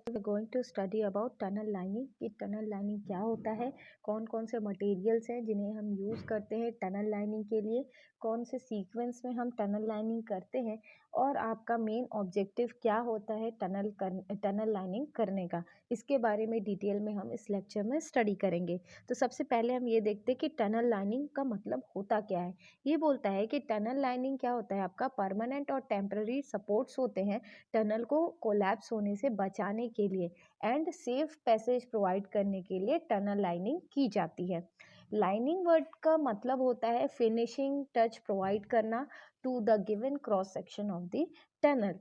We going to study about tunnel lining कि tunnel lining क्या होता है, कौन कौन से मटेरियल्स हैं जिन्हें हम यूज़ करते हैं टनल लाइनिंग के लिए, कौन से सीक्वेंस में हम टनल लाइनिंग करते हैं और आपका मेन ऑब्जेक्टिव क्या होता है टनल लाइनिंग करने का। इसके बारे में डिटेल में हम इस लेक्चर में स्टडी करेंगे। तो सबसे पहले हम ये देखते हैं कि टनल लाइनिंग का मतलब होता क्या है। ये बोलता है कि टनल लाइनिंग क्या होता है, आपका परमानेंट और टेम्पररी सपोर्ट्स होते हैं टनल को कोलैप्स होने से बचाने के लिए एंड सेफ पैसेज प्रोवाइड करने के लिए टनल लाइनिंग की जाती है। लाइनिंग वर्ड का मतलब होता है फिनिशिंग टच प्रोवाइड करना to the given cross section of the tunnel.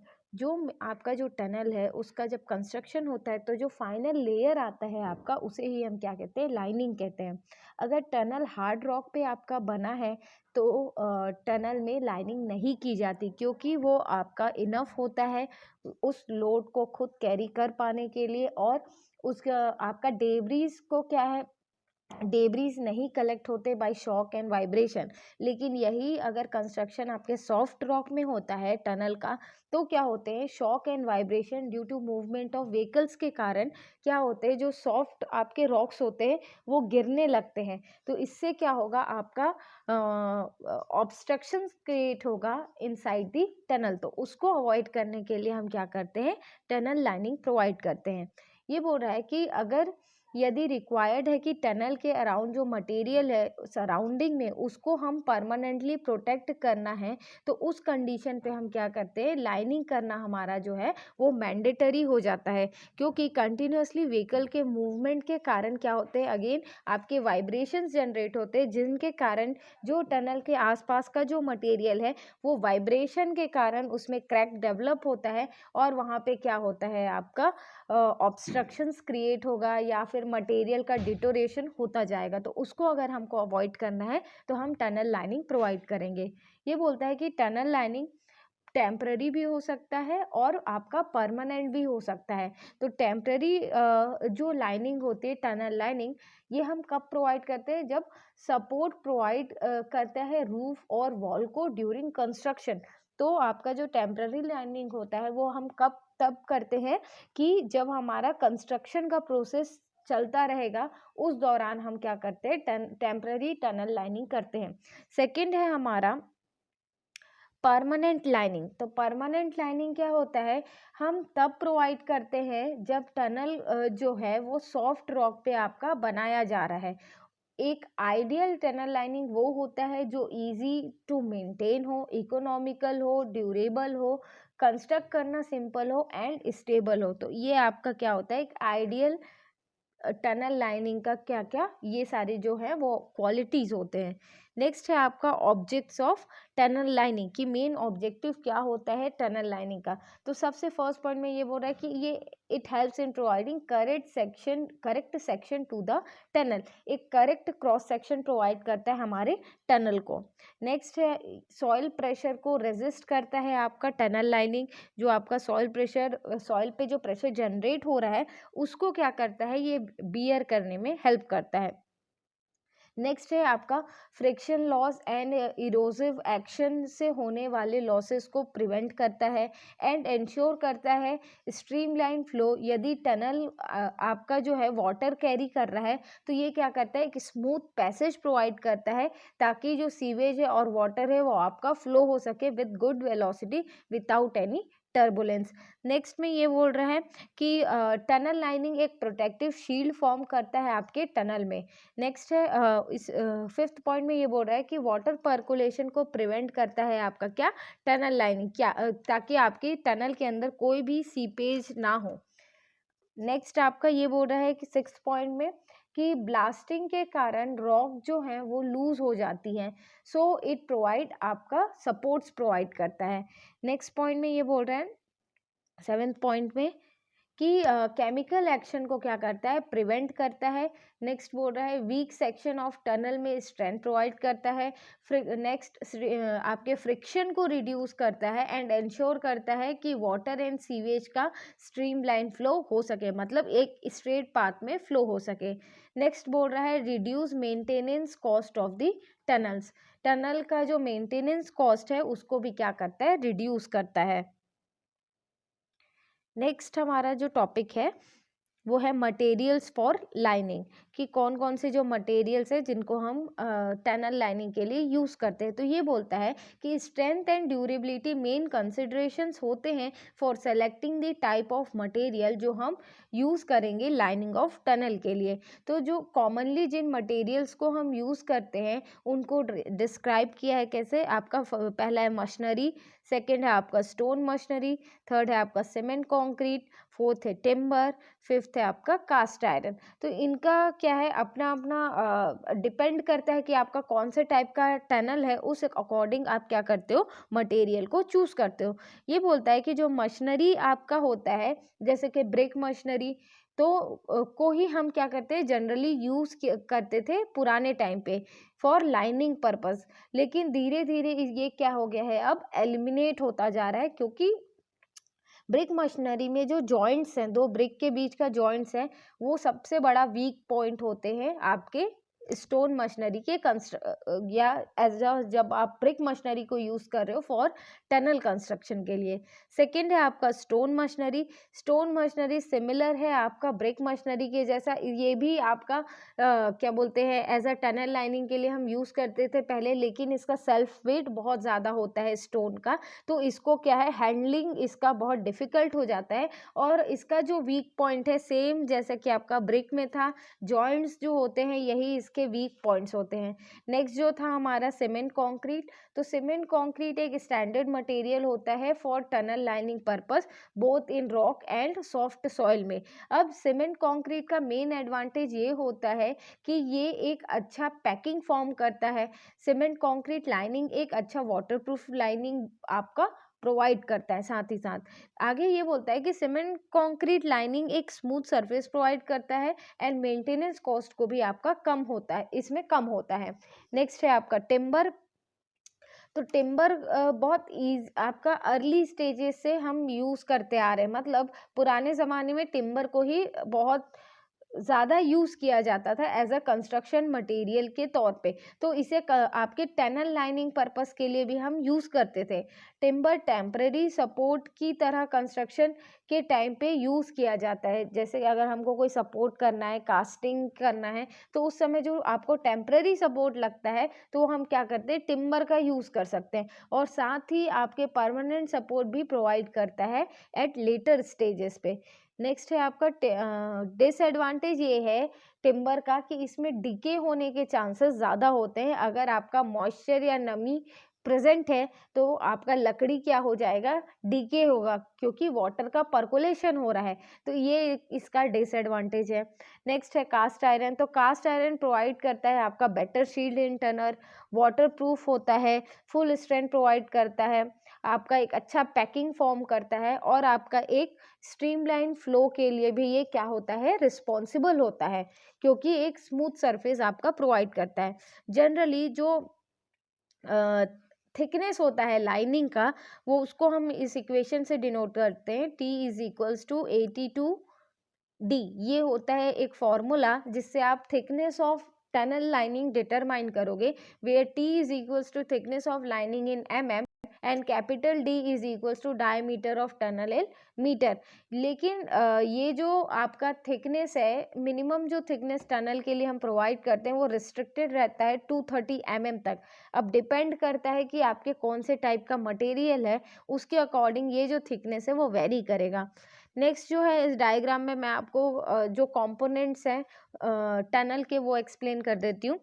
आपका जो टनल है उसका जब कंस्ट्रक्शन होता है तो जो फाइनल लेयर आता है आपका, उसे ही हम क्या कहते हैं, लाइनिंग कहते हैं। अगर टनल हार्ड रॉक पे आपका बना है तो टनल में लाइनिंग नहीं की जाती, क्योंकि वो आपका इनफ होता है उस लोड को खुद कैरी कर पाने के लिए, और उसका आपका डेब्रीज को क्या है, डेब्रीज नहीं कलेक्ट होते बाय शॉक एंड वाइब्रेशन। लेकिन यही अगर कंस्ट्रक्शन आपके सॉफ्ट रॉक में होता है टनल का, तो क्या होते हैं, shock and vibration due to movement of vehicles के कारण क्या होते हैं, जो सॉफ्ट आपके रॉक्स होते हैं वो गिरने लगते हैं। तो इससे क्या होगा, आपका ऑब्स्ट्रक्शन क्रिएट होगा इनसाइड दी टनल। तो उसको अवॉइड करने के लिए हम क्या करते हैं, टनल लाइनिंग प्रोवाइड करते हैं। ये बोल रहा है कि अगर यदि रिक्वायर्ड है कि टनल के अराउंड जो मटेरियल है सराउंडिंग में उसको हम परमानेंटली प्रोटेक्ट करना है, तो उस कंडीशन पे हम क्या करते हैं, लाइनिंग करना हमारा जो है वो मैंडेटरी हो जाता है। क्योंकि कंटिन्यूसली व्हीकल के मूवमेंट के कारण क्या होते हैं, अगेन आपके वाइब्रेशंस जनरेट होते हैं, जिनके कारण जो टनल के आसपास का जो मटेरियल है वो वाइब्रेशन के कारण उसमें क्रैक डेवलप होता है, और वहाँ पे क्या होता है, आपका ऑब्स्ट्रक्शंस क्रिएट होगा या फिर मटेरियल का डिटोरेशन होता जाएगा। तो उसको अगर हमको अवॉइड करना है तो हम टनल लाइनिंग प्रोवाइड करेंगे। ये बोलता है कि टनल लाइनिंग टेम्पररी भी हो सकता है और आपका परमानेंट भी हो सकता है। तो टेम्पररी जो लाइनिंग होती है टनल लाइनिंग, ये हम कब प्रोवाइड करते हैं, जब सपोर्ट प्रोवाइड करता है रूफ और वॉल को ड्यूरिंग कंस्ट्रक्शन। तो आपका जो टेम्पररी लाइनिंग होता है वो हम कब तब करते हैं कि जब हमारा कंस्ट्रक्शन का प्रोसेस चलता रहेगा, उस दौरान हम क्या करते हैं, टेम्पररी टनल लाइनिंग करते हैं। सेकंड है हमारा परमानेंट लाइनिंग। तो परमानेंट लाइनिंग क्या होता है, हम तब प्रोवाइड करते हैं जब टनल जो है वो सॉफ्ट रॉक पे आपका बनाया जा रहा है। एक आइडियल टनल लाइनिंग वो होता है जो इजी टू मेंटेन हो, इकोनॉमिकल हो, ड्यूरेबल हो, कंस्ट्रक्ट करना सिंपल हो एंड स्टेबल हो। तो ये आपका क्या होता है, एक आइडियल टनल लाइनिंग का क्या क्या ये सारे जो है वो क्वालिटीज होते हैं। नेक्स्ट है आपका ऑब्जेक्ट्स ऑफ टनल लाइनिंग, कि मेन ऑब्जेक्टिव क्या होता है टनल लाइनिंग का। तो सबसे फर्स्ट पॉइंट में ये बोल रहा है कि ये it helps in providing correct section two the tunnel. एक करेक्ट क्रॉस सेक्शन प्रोवाइड करता है हमारे टनल को। नेक्स्ट है सॉइल प्रेशर को रेजिस्ट करता है आपका टनल लाइनिंग। जो आपका सॉइल पे जो प्रेशर जनरेट हो रहा है उसको क्या करता है, ये बियर करने में हेल्प करता है। नेक्स्ट है आपका friction loss and erosive action से होने वाले लॉसेस को प्रिवेंट करता है एंड इंश्योर करता है स्ट्रीमलाइन फ्लो। यदि टनल आपका जो है वाटर कैरी कर रहा है तो ये क्या करता है, एक स्मूथ पैसेज प्रोवाइड करता है, ताकि जो सीवेज है और वाटर है वो आपका फ्लो हो सके with good velocity without any turbulence. Next में ये बोल रहा है कि टनल लाइनिंग एक प्रोटेक्टिव शील्ड फॉर्म करता है आपके टनल में। नेक्स्ट है इस फिफ्थ पॉइंट में ये बोल रहा है कि वाटर पर्कुलेशन को प्रिवेंट करता है आपका क्या, टनल लाइनिंग, क्या ताकि आपकी टनल के अंदर कोई भी सीपेज ना हो। नेक्स्ट आपका ये बोल रहा है कि सिक्स पॉइंट में कि ब्लास्टिंग के कारण रॉक जो है वो लूज हो जाती हैं, सो इट प्रोवाइड आपका सपोर्ट्स प्रोवाइड करता है। नेक्स्ट पॉइंट में ये बोल रहा है सेवेंथ पॉइंट में कि केमिकल एक्शन को क्या करता है, प्रिवेंट करता है। नेक्स्ट बोल रहा है वीक सेक्शन ऑफ टनल में स्ट्रेंथ प्रोवाइड करता है। नेक्स्ट आपके फ्रिक्शन को रिड्यूस करता है एंड इंश्योर करता है कि वाटर एंड सीवेज का स्ट्रीम लाइन फ्लो हो सके, मतलब एक स्ट्रेट पाथ में फ्लो हो सके। नेक्स्ट बोल रहा है reduce maintenance cost of the tunnels. Tunnel का जो मेंटेनेंस कॉस्ट है उसको भी क्या करता है, रिड्यूस करता है। नेक्स्ट हमारा जो टॉपिक है वो है मटेरियल्स फॉर लाइनिंग, कि कौन कौन से जो मटेरियल्स है जिनको हम टनल लाइनिंग के लिए यूज़ करते हैं। तो ये बोलता है कि strength and durability main considerations होते हैं for selecting the type of material जो हम यूज़ करेंगे लाइनिंग ऑफ टनल के लिए। तो जो कॉमनली जिन मटेरियल्स को हम यूज़ करते हैं उनको डिस्क्राइब किया है कैसे। आपका पहला है मशीनरी, सेकेंड है आपका स्टोन मशीनरी, थर्ड है आपका सीमेंट कॉन्क्रीट, फोर्थ है टिम्बर, फिफ्थ है आपका कास्ट आयरन। तो इनका क्या है, अपना अपना डिपेंड करता है कि आपका कौन से टाइप का टनल है, उस अकॉर्डिंग आप क्या करते हो, मटेरियल को चूज करते हो। ये बोलता है कि जो मशीनरी आपका होता है जैसे कि ब्रिक मशीनरी, तो को ही हम क्या करते हैं, जनरली यूज करते थे पुराने टाइम पे फॉर लाइनिंग पर्पस। लेकिन धीरे धीरे ये क्या हो गया है, अब एलिमिनेट होता जा रहा है, क्योंकि ब्रिक मशीनरी में जो जॉइंट्स हैं, दो ब्रिक के बीच का जॉइंट्स है, वो सबसे बड़ा वीक पॉइंट होते हैं आपके स्टोन मशीनरी के या जब आप ब्रिक मशीनरी को यूज कर रहे हो फॉर टनल कंस्ट्रक्शन के लिए। सेकंड है आपका stone machinery. Stone machinery similar है आपका ब्रिक मशीनरी के जैसा, ये भी आपका क्या बोलते हैं, एज अ टनल लाइनिंग के लिए हम यूज करते थे पहले, लेकिन इसका सेल्फ वेट बहुत ज़्यादा होता है स्टोन का, तो इसको क्या है, हैंडलिंग इसका बहुत डिफिकल्ट हो जाता है। और इसका जो वीक पॉइंट है, सेम जैसा कि आपका ब्रिक में था, जॉइंट्स जो होते हैं यही इसके वीक पॉइंट्स होते हैं। नेक्स्ट जो था हमारा सीमेंट कंक्रीट। तो सीमेंट कंक्रीट एक स्टैंडर्ड मटेरियल होता है for tunnel lining purpose, both in rock and soft soil में। अब सीमेंट कंक्रीट का मेन एडवांटेज ये होता है कि ये एक अच्छा पैकिंग फॉर्म करता है। सीमेंट कंक्रीट लाइनिंग एक अच्छा वाटरप्रूफ लाइनिंग आपका प्रोवाइड करता है। साथ ही साथ आगे ये बोलता है कि सीमेंट कंक्रीट लाइनिंग एक स्मूथ सरफेस प्रोवाइड करता है एंड मेंटेनेंस कॉस्ट को भी आपका कम होता है, इसमें कम होता है। नेक्स्ट है आपका टिम्बर। तो टिम्बर बहुत ईज आपका अर्ली स्टेजेस से हम यूज़ करते आ रहे हैं, मतलब पुराने ज़माने में टिम्बर को ही बहुत ज़्यादा यूज़ किया जाता था एज अ कंस्ट्रक्शन मटेरियल के तौर पे। तो इसे आपके टनल लाइनिंग पर्पस के लिए भी हम यूज़ करते थे। टिम्बर टेम्परेरी सपोर्ट की तरह कंस्ट्रक्शन के टाइम पे यूज़ किया जाता है। जैसे अगर हमको कोई सपोर्ट करना है, कास्टिंग करना है, तो उस समय जो आपको टेम्परेरी सपोर्ट लगता है तो हम क्या करते हैं, टिम्बर का यूज़ कर सकते हैं। और साथ ही आपके परमानेंट सपोर्ट भी प्रोवाइड करता है एट लेटर स्टेजेस पे। नेक्स्ट है आपका डिसएडवांटेज ये है टिम्बर का कि इसमें डिके होने के चांसेस ज़्यादा होते हैं। अगर आपका मॉइस्चर या नमी प्रेजेंट है तो आपका लकड़ी क्या हो जाएगा, डीके होगा, क्योंकि वाटर का पर्कुलेशन हो रहा है। तो ये इसका डिसएडवांटेज है। नेक्स्ट है कास्ट आयरन। तो कास्ट आयरन प्रोवाइड करता है आपका बेटर शील्ड इन टनर, वाटर प्रूफ होता है, फुल स्ट्रेंथ प्रोवाइड करता है, आपका एक अच्छा पैकिंग फॉर्म करता है, और आपका एक स्ट्रीमलाइन फ्लो के लिए भी ये क्या होता है, रिस्पॉन्सिबल होता है, क्योंकि एक स्मूथ सरफेस आपका प्रोवाइड करता है। जनरली जो थिकनेस होता है लाइनिंग का, वो उसको हम इस इक्वेशन से डिनोट करते हैं, T is equals to 82 D. ये होता है एक फॉर्मूला जिससे आप thickness of tunnel lining determine करोगे, where T is equals to thickness of lining in mm and capital D is equals to diameter of tunnel in metre. लेकिन ये जो आपका थिकनेस है, मिनिमम जो थिकनेस टनल के लिए हम प्रोवाइड करते हैं वो रिस्ट्रिक्टेड रहता है 230 mm तक। अब डिपेंड करता है कि आपके कौन से टाइप का मटेरियल है, उसके अकॉर्डिंग ये जो थिकनेस है वो वेरी करेगा। नेक्स्ट जो है इस डायग्राम में मैं आपको जो कंपोनेंट्स हैं टनल के वो एक्सप्लेन कर देती हूँ।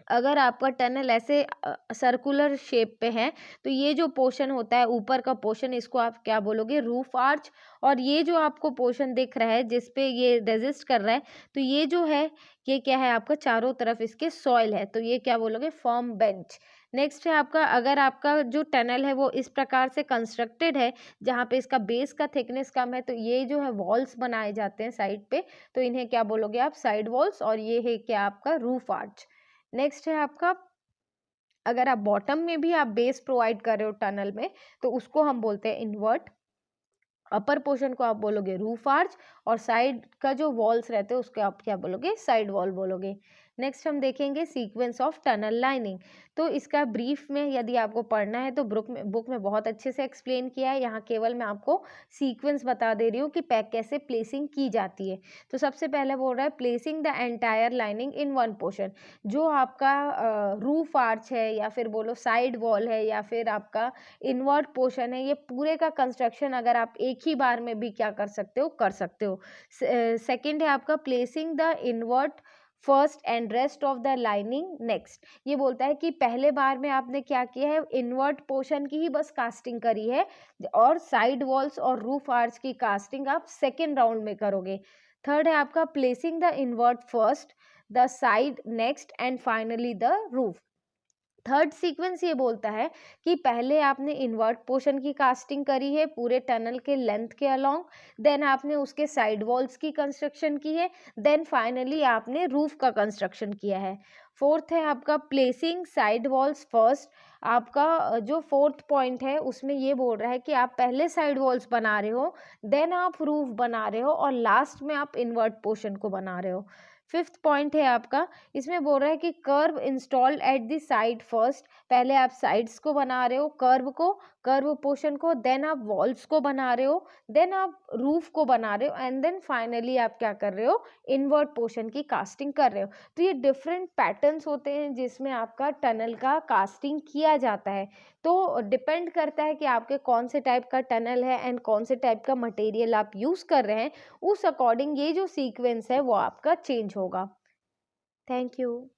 अगर आपका टनल ऐसे सर्कुलर शेप पे है तो ये जो पोर्शन होता है ऊपर का पोर्शन, इसको आप क्या बोलोगे, रूफ आर्च। और ये जो आपको पोर्शन दिख रहा है जिस पे ये रेजिस्ट कर रहा है, तो ये जो है ये क्या है, आपका चारों तरफ इसके सॉइल है, तो ये क्या बोलोगे, फर्म बेंच। नेक्स्ट है आपका, अगर आपका जो टनल है वो इस प्रकार से कंस्ट्रक्टेड है जहाँ पे इसका बेस का थिकनेस कम है, तो ये जो है वॉल्स बनाए जाते हैं साइड पे, तो इन्हें क्या बोलोगे आप, साइड वॉल्स। और ये है क्या, आपका रूफ आर्च। नेक्स्ट है आपका, अगर आप बॉटम में भी आप बेस प्रोवाइड कर रहे हो टनल में, तो उसको हम बोलते हैं इन्वर्ट। अपर पोर्शन को आप बोलोगे रूफ आर्च, और साइड का जो वॉल्स रहते हैं उसको आप क्या बोलोगे, साइड वॉल बोलोगे। नेक्स्ट हम देखेंगे सीक्वेंस ऑफ टनल लाइनिंग। तो इसका ब्रीफ में यदि आपको पढ़ना है तो बुक में बहुत अच्छे से एक्सप्लेन किया है, यहाँ केवल मैं आपको सीक्वेंस बता दे रही हूँ कि पैक कैसे प्लेसिंग की जाती है। तो सबसे पहले बोल रहा है placing the entire lining in one portion. जो आपका रूफ आर्च है या फिर बोलो साइड वॉल है या फिर आपका इनवर्ट पोर्शन है, ये पूरे का कंस्ट्रक्शन अगर आप एक ही बार में भी क्या कर सकते हो, कर सकते हो। सेकंड है आपका placing the invert first and rest of the lining next. ये बोलता है कि पहले बार में आपने क्या किया है, इनवर्ट पोर्शन की ही बस कास्टिंग करी है और साइड वॉल्स और रूफ आर्च की कास्टिंग आप सेकेंड राउंड में करोगे। थर्ड है आपका placing the invert first, the side next and finally the roof. Third sequence ये बोलता है कि पहले आपने इन्वर्ट पोर्शन की कास्टिंग करी है पूरे टनल के लेंथ के अलोंग, देन आपने उसके साइड वॉल्स की कंस्ट्रक्शन की है, देन फाइनली आपने रूफ का कंस्ट्रक्शन किया है। फोर्थ है आपका प्लेसिंग साइड वॉल्स फर्स्ट। आपका जो फोर्थ पॉइंट है उसमें ये बोल रहा है कि आप पहले साइड वॉल्स बना रहे हो, देन आप रूफ बना रहे हो और लास्ट में आप इन्वर्ट पोर्शन को बना रहे हो। फिफ्थ पॉइंट है आपका, इसमें बोल रहा है कि curve installed at the side first. पहले आप साइड्स को बना रहे हो, कर्व पोर्शन को, देन आप वॉल्स को बना रहे हो, देन आप रूफ को बना रहे हो एंड देन फाइनली आप क्या कर रहे हो, इनवर्ट पोर्शन की कास्टिंग कर रहे हो। तो ये डिफरेंट पैटर्न्स होते हैं जिसमें आपका टनल का कास्टिंग किया जाता है। तो डिपेंड करता है कि आपके कौन से टाइप का टनल है एंड कौन से टाइप का मटेरियल आप यूज़ कर रहे हैं, उस अकॉर्डिंग ये जो सीक्वेंस है वो आपका चेंज होगा। Thank you.